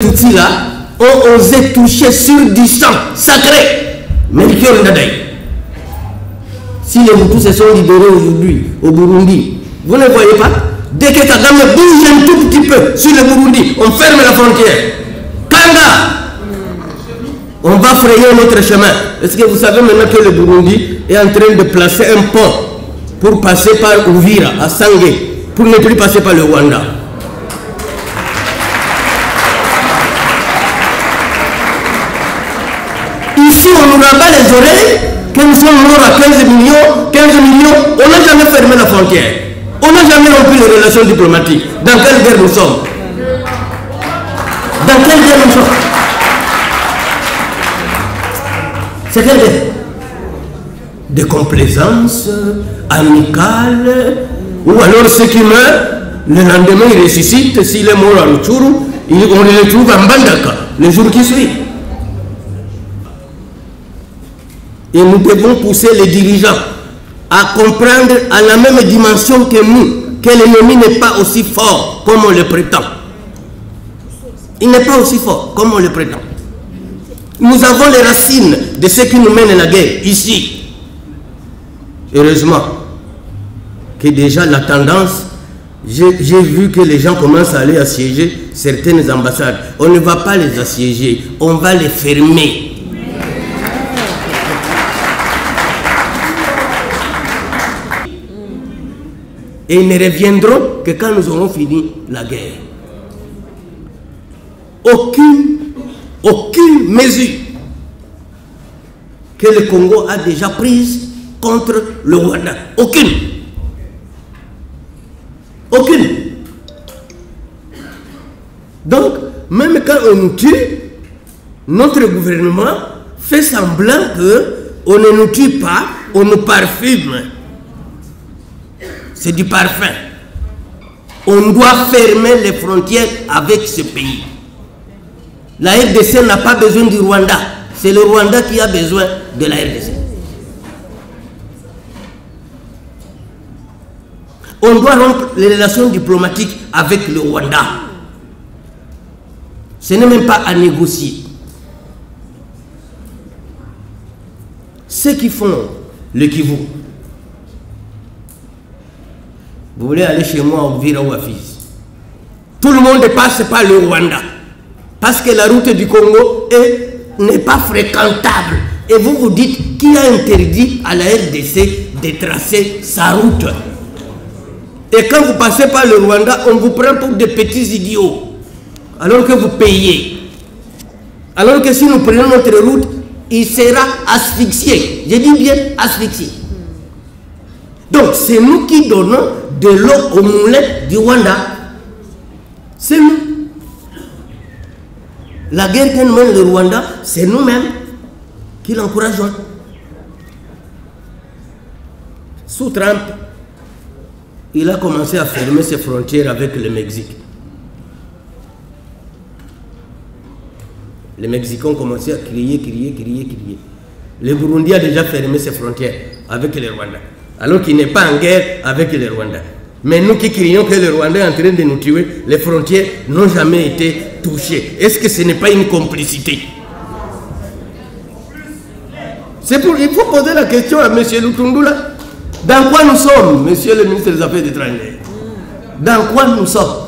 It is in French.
Tutsis là ont osé toucher sur du sang sacré. Melchior Ndadaye. Si les Hutus se sont libérés aujourd'hui au Burundi, vous ne voyez pas? Dès que Kagame bouge un tout petit peu sur le Burundi, on ferme la frontière. Kanga, on va frayer notre chemin. Est-ce que vous savez maintenant que le Burundi est en train de placer un pont pour passer par Uvira, à Sangé, pour ne plus passer par le Rwanda? Ici, on nous rabat les oreilles, que nous sommes morts à 15 millions, on n'a jamais fermé la frontière. On n'a jamais rompu les relations diplomatiques. Dans quelle guerre nous sommes? Dans quelle guerre nous sommes? C'est quelle guerre? De complaisance amicale, ou alors ceux qui meurent, le lendemain ils ressuscitent, s'il est mort à Rutshuru, on les retrouve en Bandaka, le jour qui suit. Et nous devons pousser les dirigeants à comprendre à la même dimension que nous, que l'ennemi n'est pas aussi fort comme on le prétend. Il n'est pas aussi fort comme on le prétend. Nous avons les racines de ce qui nous mène la guerre, ici. Heureusement que déjà la tendance, j'ai vu que les gens commencent à aller assiéger certaines ambassades. On ne va pas les assiéger, on va les fermer. Et ils ne reviendront que quand nous aurons fini la guerre. Aucune mesure que le Congo a déjà prise contre le Rwanda. Aucune. Donc, même quand on nous tue, notre gouvernement fait semblant qu'on ne nous tue pas, on nous parfume. C'est du parfum. On doit fermer les frontières avec ce pays. La RDC n'a pas besoin du Rwanda. C'est le Rwanda qui a besoin de la RDC. On doit rompre les relations diplomatiques avec le Rwanda. Ce n'est même pas à négocier. Ceux qui font le Kivu, vous voulez aller chez moi au Uvira ou à Fizi, tout le monde passe par le Rwanda. Parce que la route du Congo n'est pas fréquentable. Et vous vous dites qui a interdit à la RDC de tracer sa route. Et quand vous passez par le Rwanda, on vous prend pour des petits idiots. Alors que vous payez. Alors que si nous prenons notre route, il sera asphyxié. Je dis bien asphyxié. Donc c'est nous qui donnons de l'eau au moulin du Rwanda. C'est nous. La guerre que nous mène le Rwanda, c'est nous-mêmes qui l'encourageons. Sous Trump, il a commencé à fermer ses frontières avec le Mexique. Les Mexicains ont commencé à crier. Le Burundi a déjà fermé ses frontières avec le Rwanda, alors qu'il n'est pas en guerre avec le Rwanda. Mais nous qui crions que le Rwanda est en train de nous tuer, les frontières n'ont jamais été touchées. Est-ce que ce n'est pas une complicité? Il faut poser la question à M. Lutundula. Dans quoi nous sommes, monsieur le ministre des Affaires étrangères? Dans quoi nous sommes?